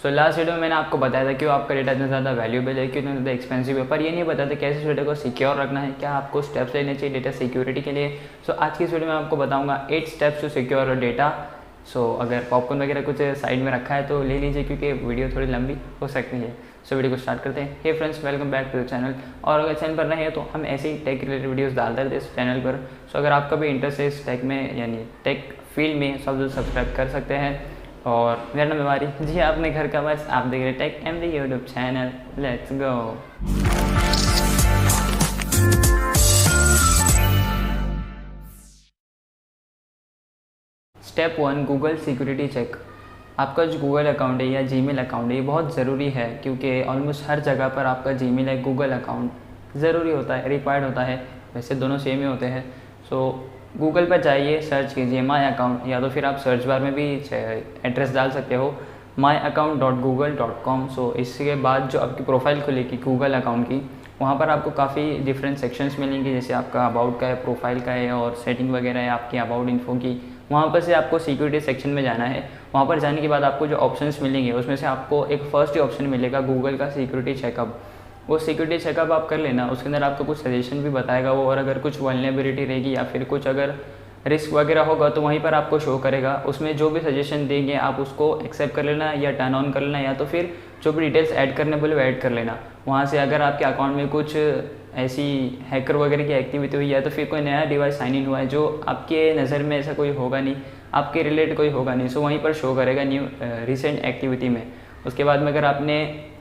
So last video में मैंने आपको बताया था कि आपका डेटा इतना ज़्यादा वैल्यूएबल है, कि इतना ज़्यादा एक्सपेंसिव है, पर ये नहीं बताया था कैसे इस डेटा को सिक्योर रखना है, क्या आपको स्टेप्स लेने चाहिए डेटा सिक्योरिटी के लिए। सो आज की इस वीडियो में आपको बताऊंगा 8 स्टेप्स टू सिक्योर डेटा। सो अगर पॉपकॉर्न वगैरह कुछ साइड में रखा है तो ले लीजिए, क्योंकि वीडियो थोड़ी लंबी हो सकती है। सो वीडियो को स्टार्ट करते हैं। Hey friends, welcome back to the channel. और अगर चैनल पर नए हैं तो हम ऐसे ही टेक रिलेटेड वीडियोस डालते रहते हैं इस चैनल पर। सो अगर आपका भी इंटरेस्ट है इस टेक में, यानी टेक फील्ड में, सब सब्सक्राइब कर सकते हैं। और मेरा नाम बीमारी जी, आपने घर का बस, आप देख रहे tech MD YouTube channel. Let's go. Step 1, Google security check. आपका जो गूगल अकाउंट है या जीमेल अकाउंट है, ये बहुत ज़रूरी है, क्योंकि ऑलमोस्ट हर जगह पर आपका जीमेल है, गूगल अकाउंट ज़रूरी होता है, रिक्वायर्ड होता है। वैसे दोनों सेम ही होते हैं। सो गूगल पर जाइए, सर्च कीजिए माई अकाउंट, या तो फिर आप सर्च बार में भी एड्रेस डाल सकते हो myaccount.google.com। सो इसके बाद जो आपकी प्रोफाइल खुलेगी गूगल अकाउंट की, वहाँ पर आपको काफ़ी डिफरेंट सेक्शंस मिलेंगे, जैसे आपका अबाउट का है, प्रोफाइल का है, और सेटिंग वगैरह है आपकी अबाउट इन्फो की। वहाँ पर से आपको सिक्योरिटी सेक्शन में जाना है। वहाँ पर जाने के बाद आपको जो ऑप्शंस मिलेंगे उसमें से आपको एक फर्स्ट ही ऑप्शन मिलेगा गूगल का सिक्योरिटी चेकअप। वो सिक्योरिटी चेकअप आप कर लेना, उसके अंदर आपको कुछ सजेशन भी बताएगा वो, और अगर कुछ वल्नरेबिलिटी रहेगी या फिर कुछ अगर रिस्क वगैरह होगा तो वहीं पर आपको शो करेगा। उसमें जो भी सजेशन देंगे आप उसको एक्सेप्ट कर लेना या टर्न ऑन कर लेना, या तो फिर जो भी डिटेल्स ऐड करने बोले वो ऐड कर लेना। वहाँ से अगर आपके अकाउंट में कुछ ऐसी हैकर वगैरह की एक्टिविटी हुई, या तो फिर कोई नया डिवाइस साइन इन हुआ है जो आपके नज़र में ऐसा कोई होगा नहीं, आपके रिलेटेड कोई होगा नहीं, सो वहीं पर शो करेगा न्यू रिसेंट एक्टिविटी में। उसके बाद में अगर आपने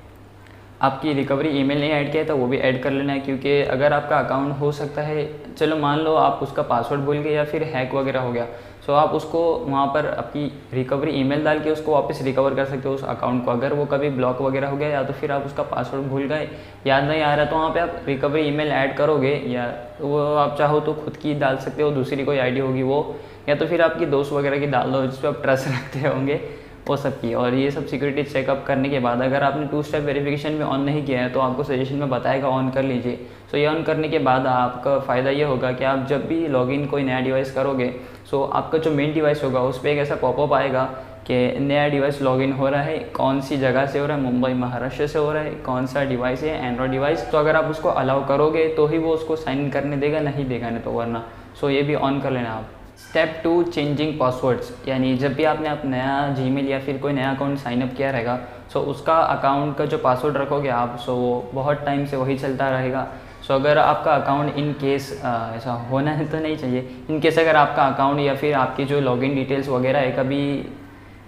आपकी रिकवरी ईमेल नहीं ऐड किया है तो वो भी ऐड कर लेना है, क्योंकि अगर आपका अकाउंट हो सकता है, चलो मान लो आप उसका पासवर्ड भूल गए या फिर हैक वगैरह हो गया, सो आप उसको वहाँ पर आपकी रिकवरी ईमेल डाल के उसको वापस रिकवर कर सकते हो उस अकाउंट को। अगर वो कभी ब्लॉक वगैरह हो गया, या तो फिर आप उसका पासवर्ड भूल गए, याद नहीं आ रहा, तो वहाँ पे आप रिकवरी ईमेल ऐड करोगे, या वो आप चाहो तो खुद की डाल सकते हो, दूसरी कोई आईडी होगी वो, या तो फिर आपकी दोस्त वगैरह की डाल दो जिस पर आप ट्रस्ट रखते होंगे, वो सब की। और ये सब सिक्योरिटी चेकअप करने के बाद अगर आपने 2 स्टेप वेरिफिकेशन में ऑन नहीं किया है तो आपको सजेशन में बताएगा ऑन कर लीजिए। सो ये ऑन करने के बाद आपका फ़ायदा ये होगा कि आप जब भी लॉगिन कोई नया डिवाइस करोगे, सो आपका जो मेन डिवाइस होगा उस पर एक ऐसा पॉपअप आएगा कि नया डिवाइस लॉगिन हो रहा है, कौन सी जगह से हो रहा है, मुंबई महाराष्ट्र से हो रहा है, कौन सा डिवाइस है, एंड्रॉयड डिवाइस। तो अगर आप उसको अलाउ करोगे तो ही वो उसको साइन इन करने देगा, नहीं देगा नहीं तो वरना। सो ये भी ऑन कर लेना आप। Step 2, changing passwords. यानी जब भी आपने नया जीमेल या फिर कोई नया अकाउंट साइनअप किया रहेगा, सो उसका अकाउंट का जो पासवर्ड रखोगे आप, सो वो बहुत टाइम से वही चलता रहेगा। सो अगर आपका अकाउंट इन केस ऐसा होना है तो नहीं चाहिए, इन केस अगर आपका अकाउंट या फिर आपकी जो लॉगिन डिटेल्स वगैरह है कभी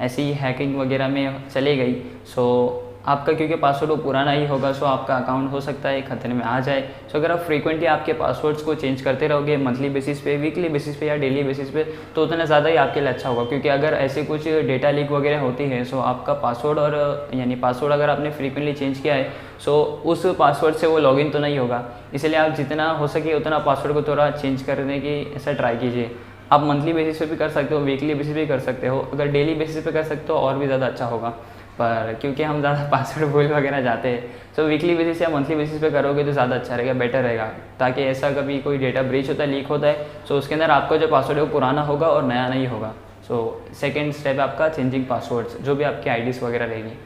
ऐसी हैकिंग वगैरह में चले गई, सो आपका क्योंकि पासवर्ड वो पुराना ही होगा, सो आपका अकाउंट हो सकता है खतरे में आ जाए। सो अगर आप फ्रीक्वेंटली आपके पासवर्ड्स को चेंज करते रहोगे, मंथली बेसिस पे, वीकली बेसिस पे या डेली बेसिस पे, तो उतना ज़्यादा ही आपके लिए अच्छा होगा। क्योंकि अगर ऐसे कुछ डेटा लीक वगैरह होती है, सो आपका पासवर्ड और यानी पासवर्ड अगर आपने फ्रीक्वेंटली चेंज किया है, सो उस पासवर्ड से वो लॉगिन तो नहीं होगा। इसलिए आप जितना हो सके उतना पासवर्ड को थोड़ा चेंज करने की ऐसा ट्राई कीजिए। आप मंथली बेसिस पे भी कर सकते हो, वीकली बेसिस पे भी कर सकते हो, अगर डेली बेसिस पे कर सकते हो और भी ज़्यादा अच्छा होगा। पर क्योंकि हम ज़्यादा पासवर्ड भूल वगैरह जाते हैं, सो वीकली बेसिस या मंथली बेसिस पे करोगे तो ज़्यादा अच्छा रहेगा, बेटर रहेगा, ताकि ऐसा कभी कोई डेटा ब्रीच होता है, लीक होता है, सो उसके अंदर आपका जो पासवर्ड है वो पुराना होगा और नया नहीं होगा। सो सेकेंड स्टेप आपका चेंजिंग पासवर्ड्स, जो भी आपकी आईडीज़ वगैरह रहेगी।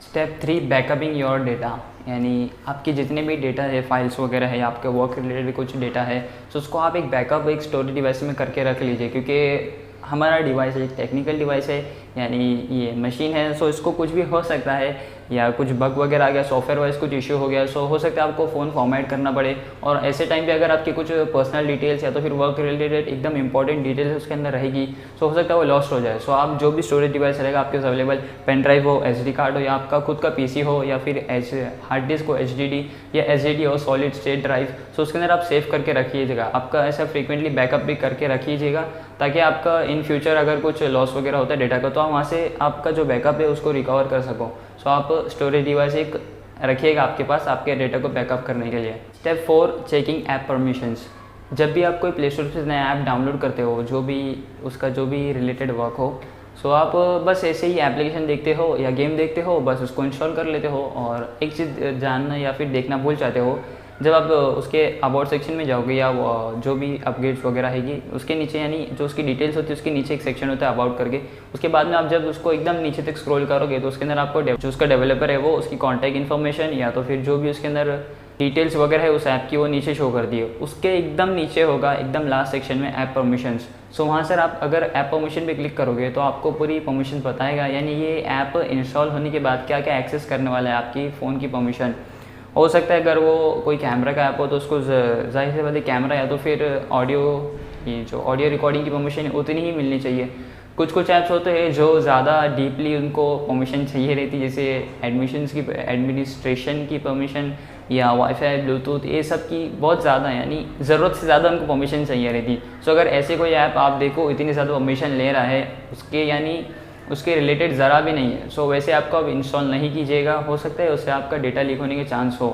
Step 3, backing up your data. यानी आपकी जितने भी डेटा है, फाइल्स वगैरह है, आपके वर्क रिलेटेड कुछ डेटा है, सो उसको आप एक बैकअप एक स्टोरेज डिवाइस में करके रख लीजिए। क्योंकि हमारा डिवाइस एक टेक्निकल डिवाइस है, यानी ये मशीन है, सो इसको कुछ भी हो सकता है, या कुछ बग वगैरह आ गया, सॉफ्टवेयर वाइज कुछ इश्यू हो गया, सो हो सकता है आपको फ़ोन फॉर्मेट करना पड़े। और ऐसे टाइम पे अगर आपकी कुछ पर्सनल डिटेल्स या तो फिर वर्क रिलेटेड एकदम इंपॉर्टेंट डिटेल्स उसके अंदर रहेगी, सो हो सकता है वो लॉस्ट हो जाए। सो आप जो भी स्टोरेज डिवाइस रहेगा आपके पास अवेलेबल, पेन ड्राइव हो, SD कार्ड हो, या आपका खुद का PC हो, या फिर हार्ड डिस्क हो, HDD या SSD हो, सॉलिड स्टेट ड्राइव, सो उसके अंदर आप सेव करके रखिएगा। आपका ऐसा फ्रीक्वेंटली बैकअप भी करके रखिएगा, ताकि आपका इन फ्यूचर अगर कुछ लॉस वगैरह होता है डेटा का, तो आप वहाँ से आपका जो बैकअप है उसको रिकवर कर सको। सो आप स्टोरेज डिवाइस एक रखिएगा आपके पास आपके डेटा को बैकअप करने के लिए। Step 4, checking app permissions. जब भी आप कोई प्ले स्टोर से नया ऐप डाउनलोड करते हो, जो भी उसका जो भी रिलेटेड वर्क हो, सो आप बस ऐसे ही एप्लीकेशन देखते हो या गेम देखते हो, बस उसको इंस्टॉल कर लेते हो, और एक चीज़ जानना या फिर देखना भूल जाते हो जब आप उसके अबाउट सेक्शन में जाओगे या जो भी अपग्रेड्स वगैरह हैगी उसके नीचे, यानी जो उसकी डिटेल्स होती है उसके नीचे एक सेक्शन होता है अबाउट करके। उसके बाद में आप जब उसको एकदम नीचे तक स्क्रॉल करोगे तो उसके अंदर आपको जो उसका डेवलपर है वो उसकी कॉन्टैक्ट इन्फॉर्मेशन या तो फिर जो भी उसके अंदर डिटेल्स वगैरह है उस ऐप की वो नीचे शो कर दी है। उसके एकदम नीचे होगा एकदम लास्ट सेक्शन में ऐप परमिशंस। सो वहाँ सर आप अगर ऐप परमिशन पे क्लिक करोगे तो आपको पूरी परमिशन बताएगा, यानी ये ऐप इंस्टॉल होने के बाद क्या क्या एक्सेस करने वाला है आपकी फ़ोन की परमिशन। हो सकता है अगर वो कोई कैमरा का ऐप हो तो उसको जाहिर सी बात है कैमरा या तो फिर ऑडियो, ये जो ऑडियो रिकॉर्डिंग की परमिशन है उतनी ही मिलनी चाहिए। कुछ कुछ ऐप्स होते हैं जो ज़्यादा डीपली उनको परमिशन चाहिए रहती, जैसे एडमिनिस्ट्रेशन की परमिशन या वाईफाई ब्लूटूथ, ये सब की बहुत ज़्यादा, यानी ज़रूरत से ज़्यादा उनको परमिशन चाहिए रहती। सो अगर ऐसे कोई ऐप आप देखो इतनी ज़्यादा परमिशन ले रहा है उसके, यानी उसके रिलेटेड ज़रा भी नहीं है, सो वैसे आपको अब इंस्टॉल नहीं कीजिएगा। हो सकता है उससे आपका डेटा लीक होने के चांस हो।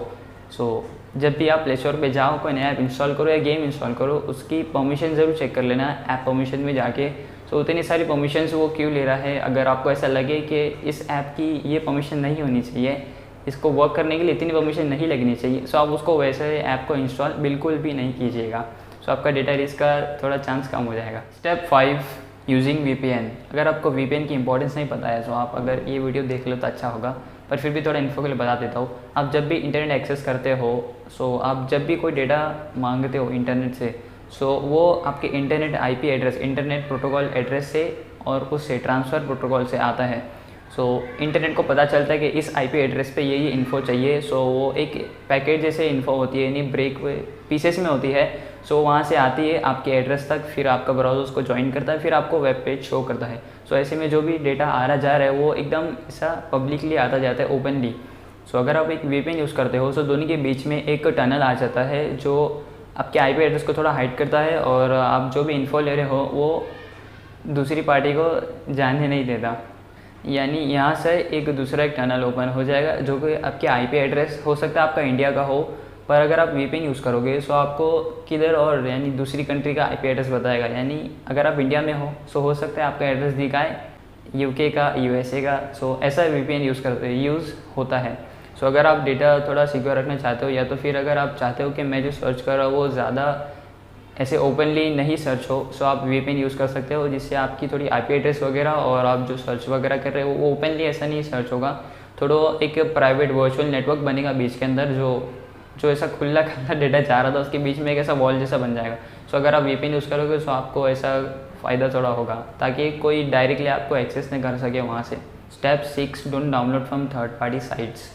सो जब भी आप प्ले स्टोर पर जाओ कोई नया ऐप इंस्टॉल करो या गेम इंस्टॉल करो उसकी परमिशन ज़रूर चेक कर लेना ऐप परमिशन में जाके। सो उतनी सारी परमिशंस वो क्यों ले रहा है, अगर आपको ऐसा लगे कि इस ऐप की ये परमिशन नहीं होनी चाहिए, इसको वर्क करने के लिए इतनी परमिशन नहीं लगनी चाहिए, सो आप उसको वैसे ऐप को इंस्टॉल बिल्कुल भी नहीं कीजिएगा। सो आपका डेटा रिस्क का थोड़ा चांस कम हो जाएगा। Step 5, using VPN। अगर आपको VPN की इंपॉर्टेंस नहीं पता है तो आप अगर ये वीडियो देख लो तो अच्छा होगा, पर फिर भी थोड़ा इन्फो के लिए बता देता हूँ। आप जब भी इंटरनेट एक्सेस करते हो, सो आप जब भी कोई डेटा मांगते हो इंटरनेट से, सो वो आपके internet IP address, internet protocol address से और उससे ट्रांसफ़र प्रोटोकॉल से आता है। सो इंटरनेट को पता चलता है कि इस IP एड्रेस पे ये इन्फो चाहिए। सो वो एक पैकेट जैसे इन्फो होती है, यानी ब्रेक पीसेस में होती है। सो वहाँ से आती है आपके एड्रेस तक, फिर आपका ब्राउज़र उसको ज्वाइन करता है, फिर आपको वेब पेज शो करता है। सो ऐसे में जो भी डेटा आ रहा जा रहा है वो एकदम ऐसा पब्लिकली आता जाता है, ओपनली। सो अगर आप एक VPN यूज़ करते हो तो दोनों के बीच में एक टनल आ जाता है जो आपके IP एड्रेस को थोड़ा हाइड करता है और आप जो भी इन्फो ले रहे हो वो दूसरी पार्टी को जानने नहीं देता। यानी यहाँ से एक दूसरा एक टनल ओपन हो जाएगा जो कि आपके IP एड्रेस हो सकता है आपका इंडिया का हो, पर अगर आप VPN यूज़ करोगे सो आपको किधर और यानी दूसरी कंट्री का IP एड्रेस बताएगा। यानी अगर आप इंडिया में हो सो हो सकता है आपका एड्रेस दिखाए UK का, USA का। सो ऐसा VPN यूज़ होता है। सो अगर आप डेटा थोड़ा सिक्योर रखना चाहते हो या तो फिर अगर आप चाहते हो कि मैं जो सर्च कर रहा हूँ वो ज़्यादा ऐसे ओपनली नहीं सर्च हो, सो आप VPN यूज़ कर सकते हो, जिससे आपकी थोड़ी IP एड्रेस वगैरह और आप जो सर्च वगैरह कर रहे हो वो ओपनली ऐसा नहीं सर्च होगा। थोड़ा एक प्राइवेट वर्चुअल नेटवर्क बनेगा बीच के अंदर, जो ऐसा खुला खुला डेटा जा रहा था उसके बीच में एक ऐसा वॉल जैसा बन जाएगा। सो अगर आप VPN यूज़ करोगे तो आपको ऐसा फ़ायदा थोड़ा होगा ताकि कोई डायरेक्टली आपको एक्सेस नहीं कर सके वहाँ से। Step 6, don't download from third party sites.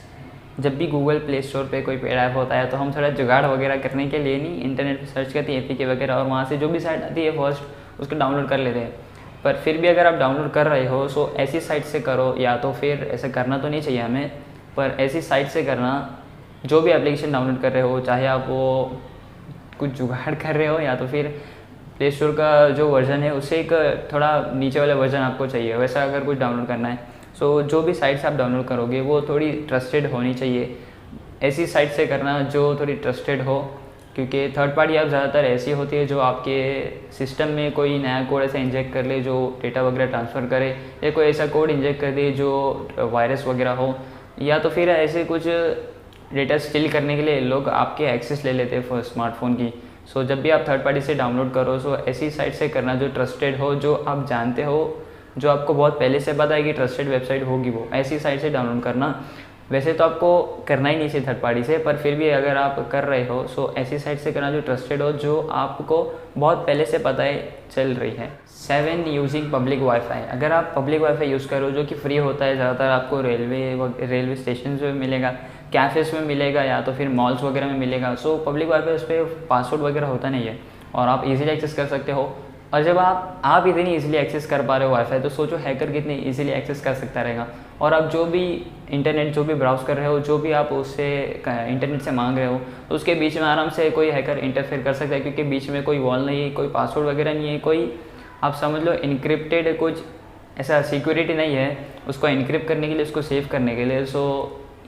जब भी गूगल प्ले स्टोर पे कोई पेड ऐप होता है तो हम थोड़ा जुगाड़ वगैरह करने के लिए नहीं इंटरनेट पर सर्च करते हैं APK वगैरह, और वहाँ से जो भी साइट आती है फर्स्ट उसको डाउनलोड कर लेते हैं। पर फिर भी अगर आप डाउनलोड कर रहे हो सो ऐसी साइट से करो, या तो फिर ऐसा करना तो नहीं चाहिए हमें, पर ऐसी साइट से करना जो भी एप्लीकेशन डाउनलोड कर रहे हो, चाहे आप वो कुछ जुगाड़ कर रहे हो या तो फिर प्ले स्टोर का जो वर्जन है उससे एक थोड़ा नीचे वाला वर्जन आपको चाहिए, वैसा अगर कुछ डाउनलोड करना है। सो जो भी साइट्स आप डाउनलोड करोगे वो थोड़ी ट्रस्टेड होनी चाहिए। ऐसी साइट से करना जो थोड़ी ट्रस्टेड हो, क्योंकि थर्ड पार्टी ऐप ज़्यादातर ऐसी होती है जो आपके सिस्टम में कोई नया कोड ऐसा इंजेक्ट कर ले जो डेटा वगैरह ट्रांसफ़र करे, या कोई ऐसा कोड इंजेक्ट कर दे जो वायरस वगैरह हो, या तो फिर ऐसे कुछ डेटा स्टील करने के लिए लोग आपके एक्सेस ले लेते हैं स्मार्टफोन की। सो जब भी आप थर्ड पार्टी से डाउनलोड करो सो ऐसी साइट से करना जो ट्रस्टेड हो, जो आप जानते हो, जो आपको बहुत पहले से पता है कि ट्रस्टेड वेबसाइट होगी, वो ऐसी साइट से डाउनलोड करना। वैसे तो आपको करना ही नहीं चाहिए थर्ड पार्टी से, पर फिर भी अगर आप कर रहे हो सो ऐसी साइट से करना जो ट्रस्टेड हो, जो आपको बहुत पहले से पता है चल रही है। 7, यूजिंग पब्लिक वाईफाई। अगर आप पब्लिक वाईफाई यूज़ करो जो कि फ्री होता है, ज़्यादातर आपको रेलवे स्टेशन में मिलेगा, कैफ़ेज़ में मिलेगा या तो फिर मॉल्स वगैरह में मिलेगा। सो पब्लिक वाईफाई उस पर पासवर्ड वगैरह होता नहीं है और आप इजीली एक्सेस कर सकते हो। और जब आप इतनी इजीली एक्सेस कर पा रहे हो वाईफाई, तो सोचो हैकर कितनी इजीली एक्सेस कर सकता रहेगा। और आप जो भी इंटरनेट जो भी ब्राउज़ कर रहे हो, जो भी आप उससे इंटरनेट से मांग रहे हो, तो उसके बीच में आराम से कोई हैकर इंटरफेयर कर सकता है, क्योंकि बीच में कोई वॉल नहीं है, कोई पासवर्ड वगैरह नहीं है, कोई आप समझ लो इनक्रिप्टेड कुछ ऐसा सिक्योरिटी नहीं है उसको इनक्रिप्ट करने के लिए, उसको सेव करने के लिए। सो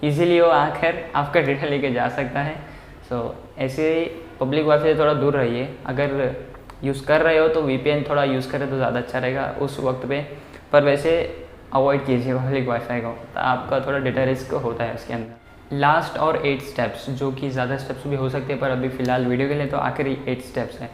ईज़िली वो आकर आपका डेटा लेके जा सकता है। सो ऐसे पब्लिक वाईफाई से थोड़ा दूर रहिए। अगर यूज़ कर रहे हो तो VPN थोड़ा यूज़ करें तो ज़्यादा अच्छा रहेगा उस वक्त पे, पर वैसे अवॉइड कीजिए पब्लिक वाईफाई को, तो आपका थोड़ा डेटा रिस्क होता है उसके अंदर। लास्ट और 8 स्टेप्स, जो कि ज़्यादा स्टेप्स भी हो सकते हैं पर अभी फ़िलहाल वीडियो के लिए तो आखिरी 8 स्टेप्स है।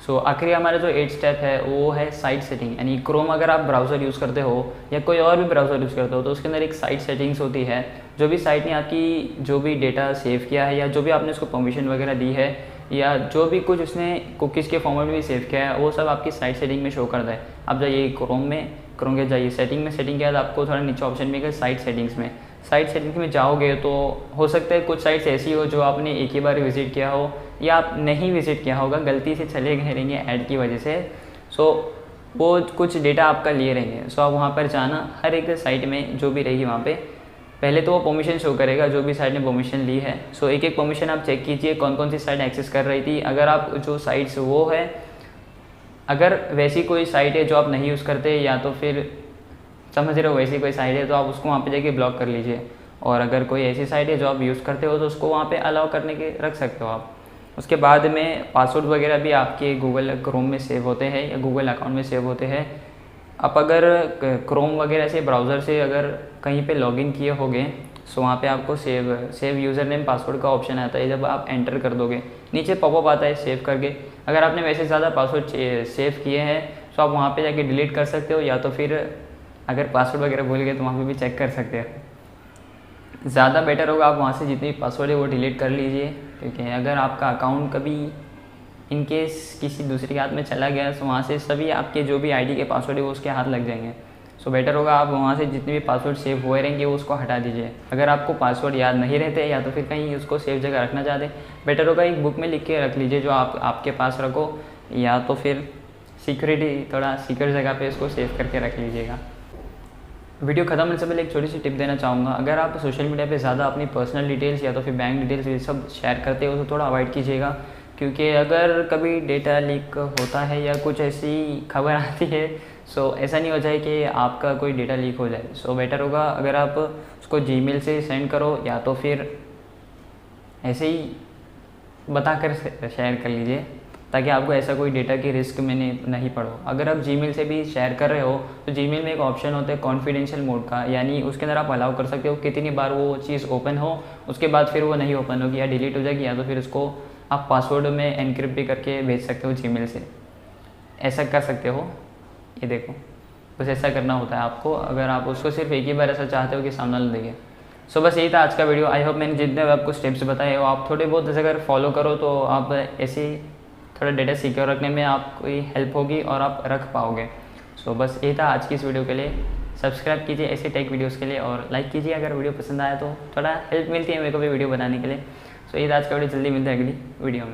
सो आखिरी हमारा जो 8 स्टेप है वो है साइट सेटिंग, यानी क्रोम अगर आप ब्राउज़र यूज़ करते हो या कोई और भी ब्राउज़र यूज़ करते हो तो उसके अंदर एक साइट सेटिंग्स होती है। जो भी साइट ने आपकी जो भी डेटा सेव किया है या जो भी आपने उसको परमिशन वगैरह दी है या जो भी कुछ उसने कुकीज़ के फॉर्मेट में भी सेव किया है वो सब आपकी साइट सेटिंग में शो करता है। आप जाइए क्रोम के जाइए सेटिंग में, सेटिंग के बाद आपको थोड़ा नीचे ऑप्शन मिलेगा साइट सेटिंग्स में। साइट सेटिंग्स में जाओगे तो हो सकता है कुछ साइट्स ऐसी हो जो आपने एक ही बार विज़िट किया हो या आप नहीं विज़िट किया होगा, गलती से चले गए रहेंगे ऐड की वजह से। सो वो कुछ डेटा आपका लिए रहेंगे। सो आप वहाँ पर जाना, हर एक साइट में जो भी रहेगी वहाँ पे पहले तो वो परमिशन शो करेगा जो भी साइट ने परमिशन ली है। सो एक एक परमिशन आप चेक कीजिए कौन कौन सी साइट एक्सेस कर रही थी। अगर आप जो साइट्स वो है, अगर वैसी कोई साइट है जो आप नहीं यूज़ करते या तो फिर समझ रहे हो वैसी कोई साइट है तो आप उसको वहाँ पे जाके ब्लॉक कर लीजिए। और अगर कोई ऐसी साइट है जो आप यूज़ करते हो तो उसको वहाँ पे अलाउ करने के रख सकते हो आप। उसके बाद में पासवर्ड वगैरह भी आपके गूगल क्रोम में सेव होते हैं या गूगल अकाउंट में सेव होते हैं। आप अगर क्रोम वगैरह से ब्राउज़र से अगर कहीं पे लॉगिन किए होंगे सो वहाँ पे आपको सेव यूज़र नेम पासवर्ड का ऑप्शन आता है। जब आप एंटर कर दोगे नीचे पॉपअप आता है सेव करके। अगर आपने वैसे ज़्यादा पासवर्ड सेव किए हैं तो आप वहाँ पे जाके डिलीट कर सकते हो या तो फिर अगर पासवर्ड वगैरह भूल गए तो वहाँ पे भी चेक कर सकते हो। ज़्यादा बेटर होगा आप वहाँ से जितनी पासवर्ड है वो डिलीट कर लीजिए, क्योंकि अगर आपका अकाउंट कभी इन केस किसी दूसरे के हाथ में चला गया तो वहाँ से सभी आपके जो भी आईडी के पासवर्ड है वो उसके हाथ लग जाएंगे। सो बेटर होगा आप वहाँ से जितने भी पासवर्ड सेव हुए रहेंगे वो उसको हटा दीजिए। अगर आपको पासवर्ड याद नहीं रहते या तो फिर कहीं उसको सेव जगह रखना चाहते, बेटर होगा एक बुक में लिख के रख लीजिए जो आपके पास रखो, या तो फिर सिक्योरिटी थोड़ा सिक्योर जगह पे इसको सेव करके रख लीजिएगा। वीडियो खत्म होने से पहले एक छोटी सी टिप देना चाहूँगा। अगर आप सोशल मीडिया पे ज़्यादा अपनी पर्सनल डिटेल्स या तो फिर बैंक डिटेल्स ये सब शेयर करते हो तो थोड़ा अवॉइड कीजिएगा, क्योंकि अगर कभी डेटा लीक होता है या कुछ ऐसी खबर आती है सो ऐसा नहीं हो जाए कि आपका कोई डेटा लीक हो जाए। सो बेटर होगा अगर आप उसको जीमेल से सेंड करो या तो फिर ऐसे ही बता कर शेयर कर लीजिए, ताकि आपको ऐसा कोई डेटा की रिस्क में नहीं पड़ो। अगर आप जीमेल से भी शेयर कर रहे हो तो जीमेल में एक ऑप्शन होता है कॉन्फिडेंशियल मोड का, यानी उसके अंदर आप अलाउ कर सकते हो कितनी बार वो चीज़ ओपन हो, उसके बाद फिर वो नहीं ओपन होगी या डिलीट हो जाएगी, या तो फिर उसको आप पासवर्ड में एनक्रिप्ट भी करके भेज सकते हो जीमेल से। ऐसा कर सकते हो, ये देखो बस ऐसा करना होता है आपको अगर आप उसको सिर्फ एक ही बार ऐसा चाहते हो कि सामने वाला देखे। सो बस यही था आज का वीडियो। आई होप मैंने जितने आपको स्टेप्स बताए हो आप थोड़े बहुत ऐसे अगर फॉलो करो तो आप ऐसे थोड़ा डेटा सिक्योर रखने में आपकी हेल्प होगी और आप रख पाओगे। सो बस यही था आज की इस वीडियो के लिए। सब्सक्राइब कीजिए ऐसे टेक वीडियोस के लिए और लाइक कीजिए अगर वीडियो पसंद आया तो थोड़ा हेल्प मिलती है मेरे को भी वीडियो बनाने के लिए। सो ये था आज का वीडियो, जल्दी मिलते हैं अगली वीडियो में।